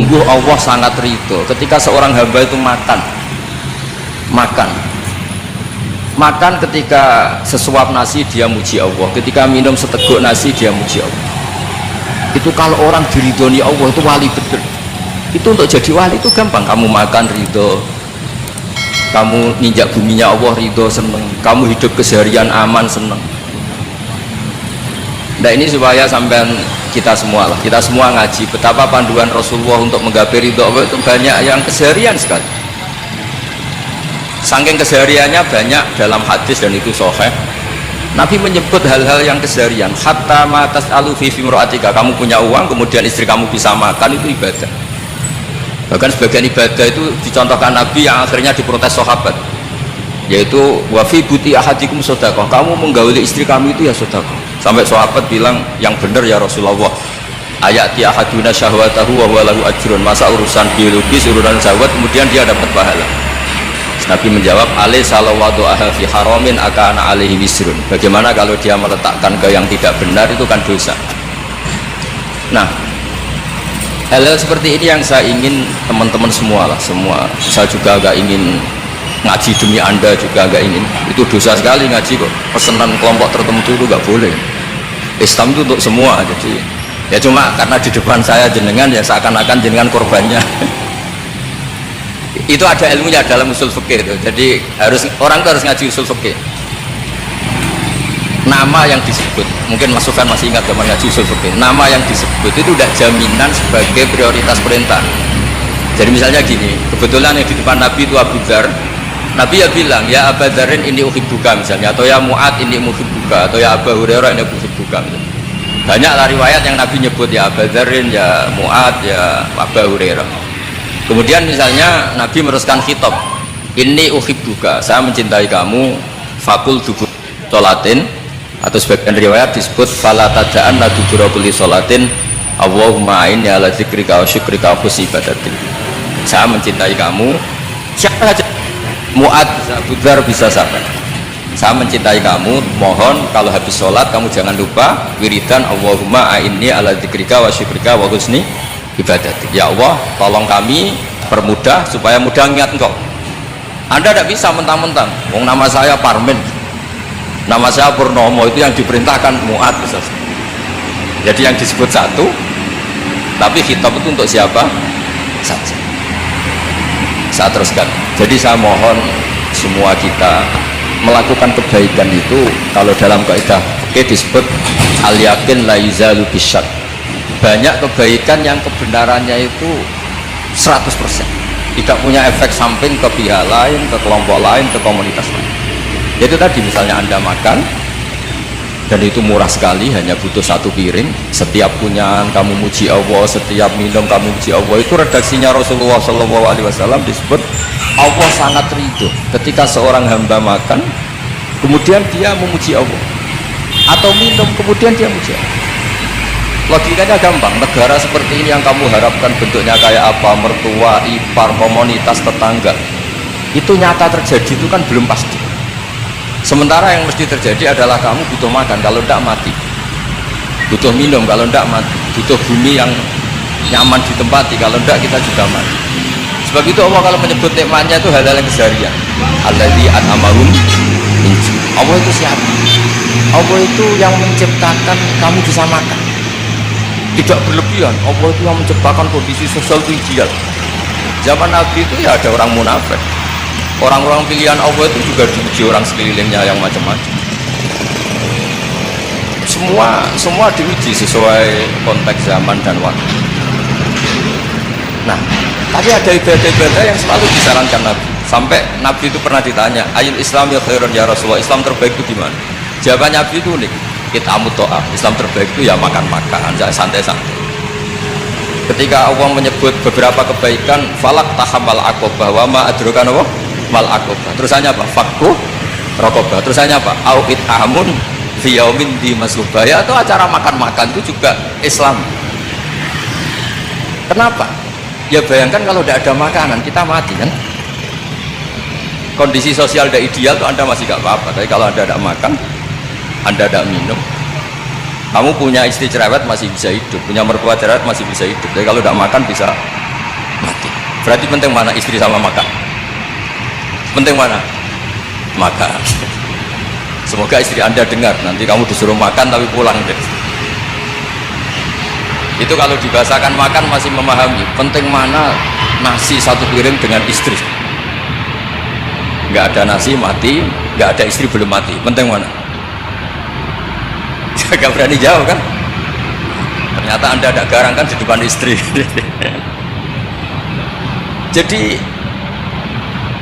Sungguh Allah sangat ridho ketika seorang hamba itu makan ketika sesuap nasi dia muji Allah, ketika minum seteguk nasi dia muji Allah. Itu kalau orang diridhoni Allah itu wali betul. Itu untuk jadi wali itu gampang. Kamu makan ridho, kamu ninjak buminya Allah ridho seneng, kamu hidup keseharian aman seneng. Nah ini supaya sampai kita semua ngaji betapa panduan Rasulullah untuk menggapai ridho Allah itu banyak yang keseharian sekali. Saking kesehariannya banyak dalam hadis dan itu sahih. Nabi menyebut hal-hal yang keseharian. Hatta matas alufi fimroatika, kamu punya uang kemudian istri kamu bisa makan, itu ibadah. Bahkan sebagian ibadah itu dicontohkan Nabi yang akhirnya diprotes sahabat, yaitu wafi buti ahadikum sodakoh, kamu menggauli istri kamu itu ya sodakoh. Sampai sahabat bilang yang benar ya Rasulullah, ayati ahaduna syahwatahu wa huwa lahu ajrun, masa urusan biologis, urusan syahwat kemudian dia dapat pahala. Nabi menjawab, alai salawatu aha fi haramin akana alaihi wisrun, bagaimana kalau dia meletakkan ke yang tidak benar, itu kan dosa. Nah, hal-hal seperti ini yang saya ingin teman-teman semua, saya juga agak ingin ngaji demi anda juga agak ingin. Itu dosa sekali ngaji kok, pesanan kelompok tertentu itu gak boleh. Islam itu untuk semua, jadi ya cuma karena di depan saya jenengan ya seakan-akan jenengan korbannya. Itu ada ilmunya dalam usul fikih itu. Jadi orang itu harus ngaji usul fikih. Nama yang disebut, mungkin Mas Sufyan masih ingat zaman ngaji usul fikih, nama yang disebut itu tidak jaminan sebagai prioritas perintah. Jadi misalnya gini, kebetulan yang di depan Nabi itu Abu Dzar, Nabi ya bilang ya Abu Dzarin ini uhibbuka misalnya, atau ya Mu'ad ini uhibbuka, atau ya Abu Hurairah ini uhibbuka. Banyaklah riwayat yang Nabi nyebut ya Abu Dzarin, ya Mu'ad, ya Abu Hurairah. Kemudian misalnya Nabi meneruskan khitab, ini uhibbuka, saya mencintai kamu, fakul dubur sholatin, atau sebagian riwayat disebut fala tada'an la dubura kulli sholatin Allahumma inni ala dzikrika wa syukrika wa husni ibadatik. Saya mencintai kamu, siapa saja, Mu'ad bisa, Abu Dzar bisa, sahabat. Saya mencintai kamu, mohon kalau habis sholat kamu jangan lupa wiridan Allahumma inni ala dzikrika wa syukrika wa husni ibadatik. Ya Allah, tolong kami permudah supaya mudah ingat engkau. Anda tidak bisa mentang-mentang wong nama saya Parmin, nama saya Purnomo, itu yang diperintahkan Mu'ad. Jadi yang disebut satu, tapi khitab itu untuk siapa saja. Saya teruskan. Jadi saya mohon semua kita melakukan kebaikan itu, kalau dalam kaidah fikih disebut al yakin la yuzalu bisyak. Banyak kebaikan yang kebenarannya itu 100%, tidak punya efek samping ke pihak lain, ke kelompok lain, ke komunitas lain. Itu tadi misalnya Anda makan dan itu murah sekali, hanya butuh satu piring, setiap punyaan kamu muji Allah, setiap minum kamu muji Allah. Itu redaksinya Rasulullah SAW disebut Allah sangat ridho ketika seorang hamba makan kemudian dia memuji Allah, atau minum kemudian dia muji Allah. Logikanya gampang, negara seperti ini yang kamu harapkan bentuknya kayak apa, mertua, ipar, komunitas, tetangga, itu nyata terjadi itu kan belum pasti. Sementara yang mesti terjadi adalah kamu butuh makan, kalau tidak mati, butuh minum, kalau tidak mati, butuh bumi yang nyaman ditempati, kalau tidak kita juga mati. Sebab itu Allah kalau menyebut nikmatnya itu hal-hal yang keseharian. Alladzi an'amahum min ju'. Allah itu siapa? Allah itu yang menciptakan kamu bisa makan, tidak berlebihan. Allah itu yang menciptakan kondisi sosial itu ideal. Zaman Nabi itu ya ada orang munafik, orang-orang pilihan Allah itu juga diuji orang sekelilingnya yang macam-macam. Semua diuji sesuai konteks zaman dan waktu. Nah, tapi ada ibadah-ibadah yang selalu disarankan Nabi. Sampai Nabi itu pernah ditanya, ayul Islam ya khairun ya Rasulullah, Islam terbaik itu gimana? Jawabannya Nabi itu unik, kita muto'ah, Islam terbaik itu ya makan-makan, santai-santai. Ketika Allah menyebut beberapa kebaikan, falak tahamal aqobah wa ma adrokan apa? Mal aqobah. Terusannya apa? Fakku rokobah. Terusannya apa? Au'id amun fi yaumin di masubaya. Atau acara makan-makan itu juga Islam. Kenapa? Ya bayangkan kalau tidak ada makanan kita mati kan. Kondisi sosial tidak ideal tuh Anda masih gak apa-apa, tapi kalau Anda tidak makan, Anda tidak minum, kamu punya istri cerewet masih bisa hidup, punya mertua cerewet masih bisa hidup, tapi kalau tidak makan bisa Berarti penting mana istri sama makan? Penting mana? Makan. Semoga istri Anda dengar, nanti kamu disuruh makan tapi pulang deh. Itu kalau dibahasakan makan masih memahami. Penting mana nasi satu piring dengan istri? Nggak ada nasi mati, nggak ada istri belum mati. Penting mana? Gak berani jawab kan? Ternyata Anda ada garang kan di depan istri. Jadi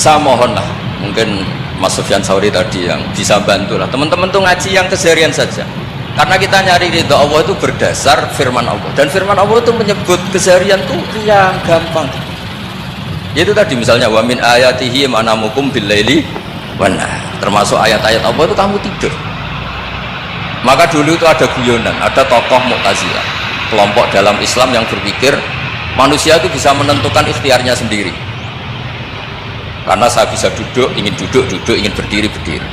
saya mohonlah, mungkin Mas Sufyan Sauri tadi yang bisa bantulah teman-teman tuh ngaji yang keseharian saja, karena kita nyari ridho Allah itu berdasar firman Allah, dan firman Allah itu menyebut keseharian tuh yang gampang. Itu tadi misalnya wa min ayatihi manamukum billaili wan nahar, termasuk ayat-ayat Allah itu kamu tidur. Maka dulu itu ada guyonan, ada tokoh Mu'tazilah, kelompok dalam Islam yang berpikir manusia itu bisa menentukan ikhtiarnya sendiri. Karena saya bisa duduk, ingin duduk, ingin berdiri, berdiri.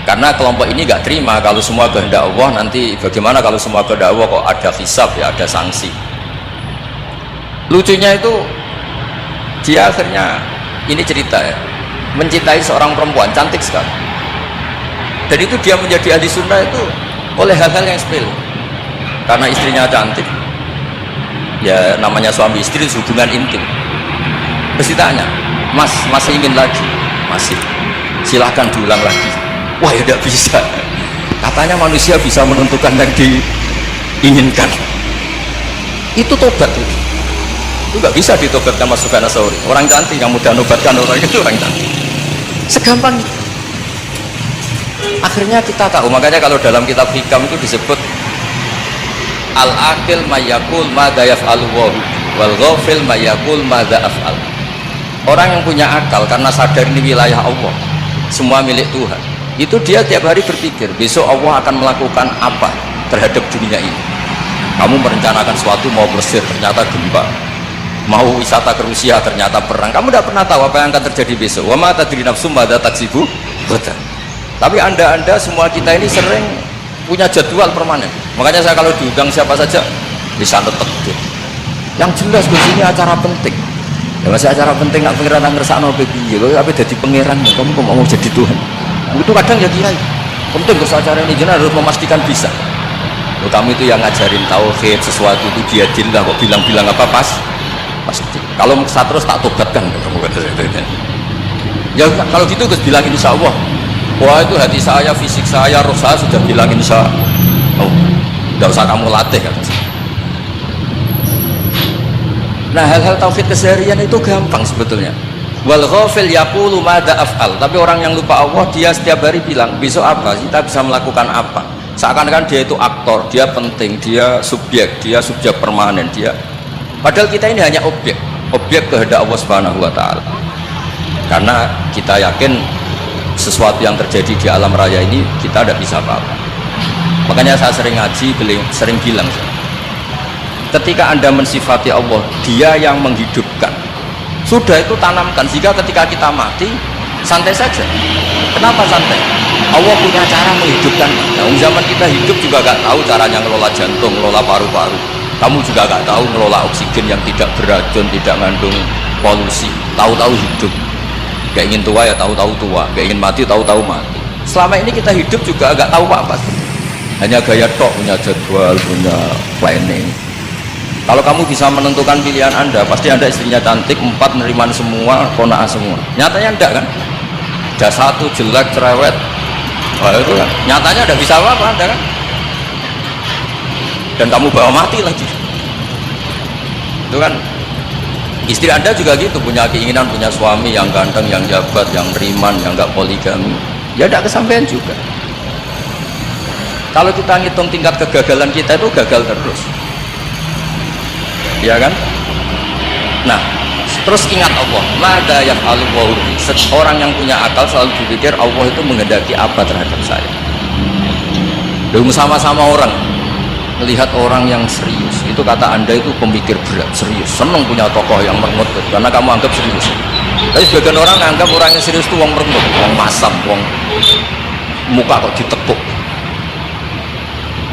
Karena kelompok ini nggak terima kalau semua kehendak Allah, nanti bagaimana kalau semua kehendak Allah kok ada hisab, ya ada sanksi. Lucunya itu dia akhirnya, ini cerita ya, mencintai seorang perempuan cantik sekali, dan itu dia menjadi ahli sunnah itu oleh hal-hal yang sepele. Karena istrinya cantik, ya namanya suami istri hubungan intim. Terus ditanya, Mas masih ingin lagi? Masih. Silahkan diulang lagi. Wah ya tidak bisa, katanya manusia bisa menentukan yang diinginkan. Itu tobat itu nggak bisa ditobatkan Mas Sufyan Sauri. Orang cantik yang mudah nobatkan orang itu orang cantik, segampang itu. Akhirnya kita tahu, makanya kalau dalam kitab hikam itu disebut al-aqil mayakul madza yaf'alu wal ghafil mayakul madza af'al. Orang yang punya akal karena sadar ini wilayah Allah, semua milik Tuhan, itu dia tiap hari berpikir besok Allah akan melakukan apa terhadap dunia ini. Kamu merencanakan sesuatu, mau Mesir ternyata gempa, mau wisata ke Rusia ternyata perang. Kamu tidak pernah tahu apa yang akan terjadi besok. Wa ma tadri nafsum madza taksibu ghadan. Tapi anda semua kita ini sering punya jadwal permanen. Makanya saya kalau diundang siapa saja bisa netek. Yang jelas di sini acara penting. Ya masih acara penting, nak pengiran nang ngersakno piye? Kowe ape dadi pangeran, kamu kok mau jadi Tuhan. Itu kadang ya kiai. Penting ke acara ini jenengan harus memastikan bisa. Loh, kamu itu yang ngajarin tauhid, sesuatu itu biadillah, kok bilang-bilang apa pasti. Kalau saya terus tak tobatkan kamu kata saya. Ya kalau gitu terus bilang insya Allah. Wah itu hati saya, fisik saya, roh saya sudah bilang insya Allah. Tidak usah kamu latih kata saya. Nah hal-hal tauhid keseharian itu gampang sebetulnya. Wal ghafil yaqulu madza af'al. Tapi orang yang lupa Allah, dia setiap hari bilang besok apa, kita bisa melakukan apa. Seakan-akan dia itu aktor, dia penting, dia subjek permanen, dia. Padahal kita ini hanya objek kehendak Allah Subhanahu wa taala. Karena kita yakin sesuatu yang terjadi di alam raya ini kita tidak bisa apa-apa. Makanya saya sering ngaji, sering bilang, ketika Anda mensifati Allah, Dia yang menghidupkan. Sudah itu tanamkan, sehingga ketika kita mati santai saja. Kenapa santai? Allah punya cara menghidupkan. Nah, zaman kita hidup juga gak tahu caranya ngelola jantung, ngelola paru-paru. Kamu juga gak tahu ngelola oksigen yang tidak beracun, tidak mengandung polusi. Tahu-tahu hidup. Gak ingin tua ya tahu-tahu tua, gak ingin mati tahu-tahu mati. Selama ini kita hidup juga gak tahu apa-apa. Hanya gaya tok, punya jadwal, punya planning. Kalau kamu bisa menentukan pilihan Anda, pasti Anda istrinya cantik, 4 neriman semua, kona'ah semua. Nyatanya enggak kan? Ada 1 jelek, cerewet. Wah itu kan, nyatanya enggak bisa apa-apa Anda kan? Dan kamu bawa mati lagi. Itu kan, istri Anda juga gitu, punya keinginan, punya suami yang ganteng, yang jabat, yang neriman, yang enggak poligami. Ya enggak kesampaian juga. Kalau kita ngitung tingkat kegagalan kita itu gagal terus. Ya kan? Nah, terus ingat Allah, mada yaf'alu wa hurri. Orang yang punya akal selalu berpikir Allah itu menghendaki apa terhadap saya. Lalu sama-sama orang melihat orang yang serius, itu kata Anda itu pemikir berat, serius, senang punya tokoh yang merengut karena kamu anggap serius. Tapi sebagian orang anggap orang yang serius itu wong merengut, wong masam, wong muka kok ditekuk.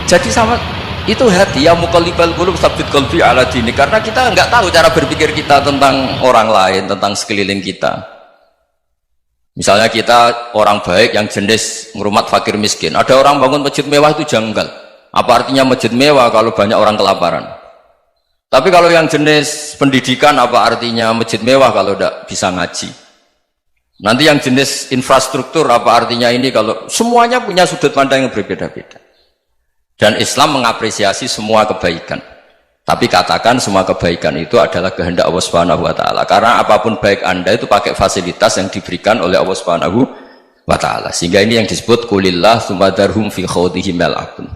Jadi sama Itu hati, ya muqallibal qulub tsabbit qalbi ala dinik, karena kita nggak tahu cara berpikir kita tentang orang lain, tentang sekeliling kita. Misalnya kita orang baik yang jenis ngrumat fakir miskin, ada orang bangun masjid mewah itu janggal. Apa artinya masjid mewah kalau banyak orang kelaparan? Tapi kalau yang jenis pendidikan, apa artinya masjid mewah kalau tidak bisa ngaji? Nanti yang jenis infrastruktur, apa artinya ini kalau semuanya punya sudut pandang yang berbeda-beda. Dan Islam mengapresiasi semua kebaikan. Tapi katakan semua kebaikan itu adalah kehendak Allah Subhanahu wa taala. Karena apapun baik Anda itu pakai fasilitas yang diberikan oleh Allah Subhanahu wa taala. Sehingga ini yang disebut qulillah tsumadarhum fi khawdihim yal'abun.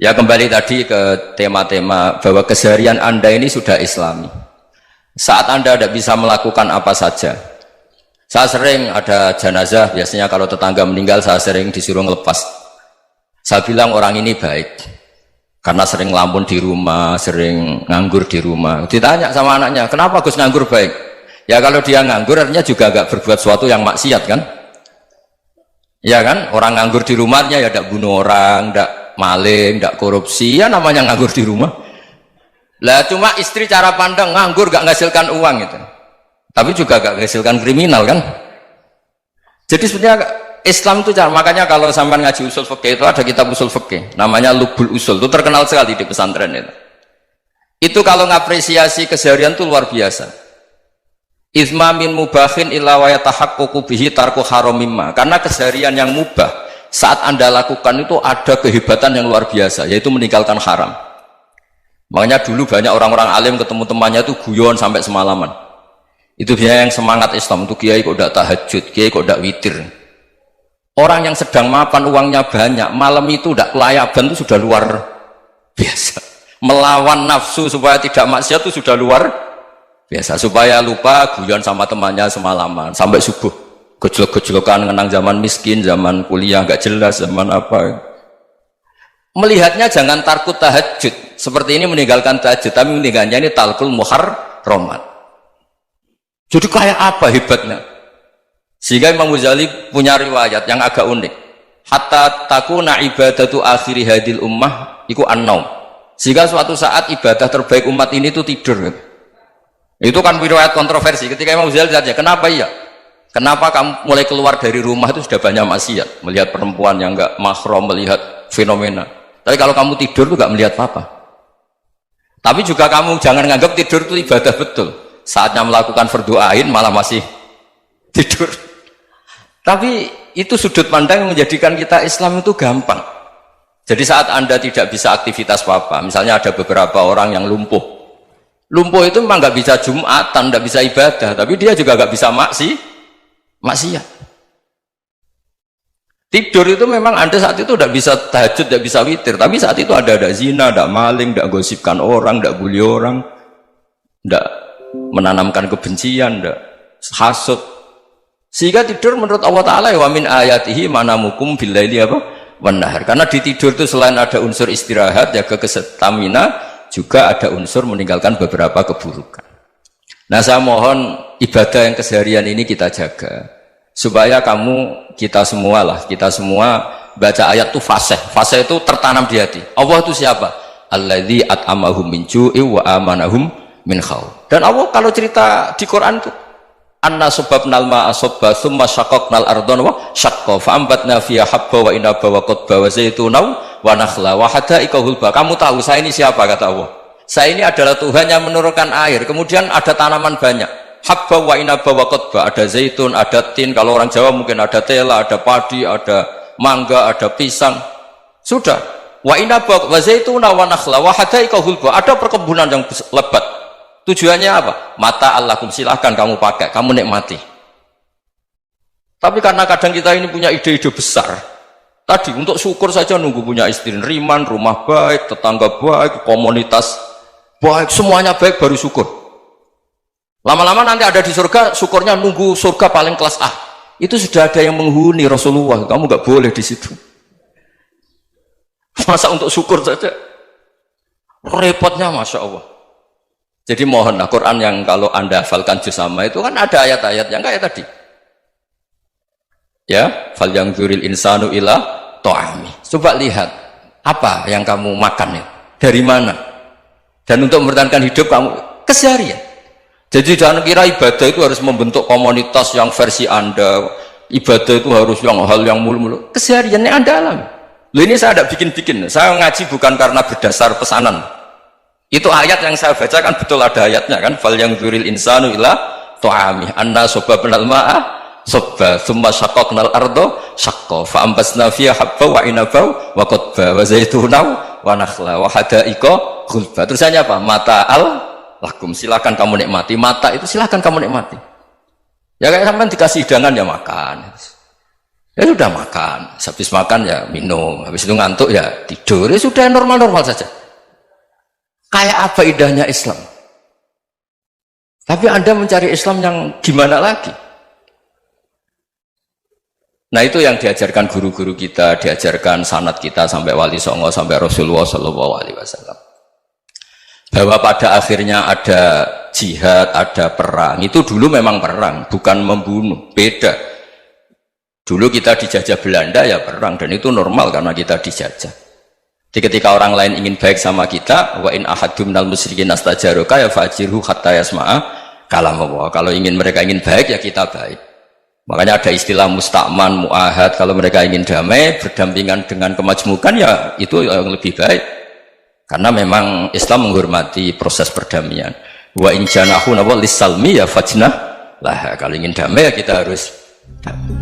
Ya, kembali tadi ke tema-tema bahwa keseharian Anda ini sudah Islami. Saat Anda tidak bisa melakukan apa saja. Saya sering ada jenazah, biasanya kalau tetangga meninggal saya sering disuruh ngelepas. Saya bilang orang ini baik karena sering ngelamun di rumah, sering nganggur di rumah. Ditanya sama anaknya, kenapa Gus nganggur baik? Ya kalau dia nganggur artinya juga agak berbuat sesuatu yang maksiat kan? Ya kan? Orang nganggur di rumahnya ya tidak bunuh orang, tidak maling, tidak korupsi, ya namanya nganggur di rumah. Lah cuma istri cara pandang nganggur gak menghasilkan uang gitu. Tapi juga gak menghasilkan kriminal kan? Jadi sebenarnya Islam itu cara, makanya kalau sampai ngaji usul fikih itu ada kitab usul fikih namanya Lubul Usul, itu terkenal sekali di pesantren itu kalau ngapresiasi keseharian itu luar biasa. Izma min mubahin illa wa yatahaqququ bihi tarku haramimma, karena keseharian yang mubah saat Anda lakukan itu ada kehebatan yang luar biasa, yaitu meninggalkan haram. Makanya dulu banyak orang-orang alim ketemu temannya itu guyon sampai semalaman. Itu biasanya yang semangat Islam itu, kiai kok tidak tahajud, kiai kok tidak witir. Orang yang sedang mapan uangnya banyak, malam itu tidak kelayaban itu sudah luar biasa. Melawan nafsu supaya tidak maksiat itu sudah luar biasa. Supaya lupa guyon sama temannya semalaman sampai subuh. Gejolak-gejolokan mengenang zaman miskin, zaman kuliah nggak jelas, zaman apa. Melihatnya jangan tarkut tahajud. Seperti ini meninggalkan tahajud, tapi meninggalnya ini talkul muharramat. Jadi kayak apa hebatnya? Sehingga Imam Ghazali punya riwayat yang agak unik. Hatta takuna ibadatu akhiri hadil ummah iku an-naum. Sehingga suatu saat ibadah terbaik umat ini itu tidur. Itu kan riwayat kontroversi. Ketika Imam Ghazali tanya, kenapa iya? Kenapa kamu mulai keluar dari rumah itu sudah banyak maksiat? Melihat perempuan yang enggak mahram, melihat fenomena. Tapi kalau kamu tidur itu enggak melihat apa-apa. Tapi juga kamu jangan menganggap tidur itu ibadah betul. Saatnya melakukan fardu ain malah masih tidur. Tapi itu sudut pandang yang menjadikan kita Islam itu gampang. Jadi saat Anda tidak bisa aktivitas apa-apa, misalnya ada beberapa orang yang lumpuh. Lumpuh itu memang nggak bisa Jumatan, nggak bisa ibadah, tapi dia juga nggak bisa maksiat. Tidur itu memang Anda saat itu tidak bisa tahajud, tidak bisa witir, tapi saat itu ada zina, ada maling, tidak gosipkan orang, tidak bully orang, tidak menanamkan kebencian, tidak hasud. Sehingga tidur menurut Allah Ta'ala wa min ayatihi manamukum billaili apa? Wan-nahar. Karena di tidur itu selain ada unsur istirahat, jaga kestamina, juga ada unsur meninggalkan beberapa keburukan. Nah, saya mohon ibadah yang keseharian ini kita jaga. Supaya kita semua baca ayat itu fasih. Fasih itu tertanam di hati. Allah itu siapa? Alladzi at'amahum min ju'i wa amanahum min khawf. Dan Allah kalau cerita di Quran itu anna subabnal ma'a subba thumma syaqaqnal ardhan wa syaqqa fa'ambatna fiha habba wa inaba wa qadba wa zaituna wa nakhla wa hadaika hulba. Kamu tahu saya ini siapa, kata Allah. Saya ini adalah Tuhan yang menurunkan air, kemudian ada tanaman banyak, habba wa inaba wa qadba, ada zaitun, ada tin, kalau orang Jawa mungkin ada tela, ada padi, ada mangga, ada pisang. Sudah. Wa inaba wa zaituna wa nakhla wa hadaika hulba, ada perkebunan yang lebat. Tujuannya apa? Mata Allahkum, silahkan kamu pakai, kamu nikmati. Tapi karena kadang kita ini punya ide-ide besar, tadi untuk syukur saja nunggu punya istri riman, rumah baik, tetangga baik, komunitas baik, semuanya baik baru syukur. Lama-lama nanti ada di surga, syukurnya nunggu surga paling kelas A. Itu sudah ada yang menghuni Rasulullah, kamu nggak boleh di situ. Masa untuk syukur saja repotnya, Masya Allah. Jadi mohonlah Quran yang kalau Anda hafalkan juz sama itu kan ada ayat-ayat yang kayak tadi. Ya, fal yang dzuril insanu ila ta'ami. Coba lihat Apa yang kamu makan ya? Dari mana? Dan untuk mempertahankan hidup kamu keseharian. Jadi jangan kira ibadah itu harus membentuk komunitas yang versi Anda. Ibadah itu harus yang hal yang mulu-mulu. Kesehariannya Anda alami. Loh, ini saya tidak bikin-bikin. Saya ngaji bukan karena berdasar pesanan. Itu ayat yang saya baca kan betul ada ayatnya kan. Fal yang dzuril insanu ila ta'ami anna sobabnal ma'a sobba thumma syaqaqnal ardo syaqqa fa ambasna fiha habba wa inaba wa qadba wa zaituna wa nakhla wa hadaika ghulba. Terusannya apa? Mata'al lakum, silakan kamu nikmati. Mata itu silakan kamu nikmati. Ya kayak sampean dikasih hidangan ya makan. Ya sudah makan, habis makan ya minum, habis itu ngantuk ya tidur. Ya sudah normal-normal saja. Kayak apa indahnya Islam? Tapi Anda mencari Islam yang gimana lagi? Nah, itu yang diajarkan guru-guru kita, diajarkan sanad kita sampai Wali Songo, sampai Rasulullah SAW. Bahwa pada akhirnya ada jihad, ada perang. Itu dulu memang perang, bukan membunuh, beda. Dulu kita dijajah Belanda ya perang, dan itu normal karena kita dijajah. Jadi ketika orang lain ingin baik sama kita, wa in ahadum minal musyrikin astajaruka ya fajirhu hatta yasma'a kalam Allah. Kalau mereka ingin baik ya kita baik. Makanya ada istilah musta'man, mu'ahad. Kalau mereka ingin damai, berdampingan dengan kemajmukan ya itu yang lebih baik. Karena memang Islam menghormati proses perdamaian. Wa in janahu nawal lisalmi ya fajnah lah. Kalau ingin damai ya kita harus damai.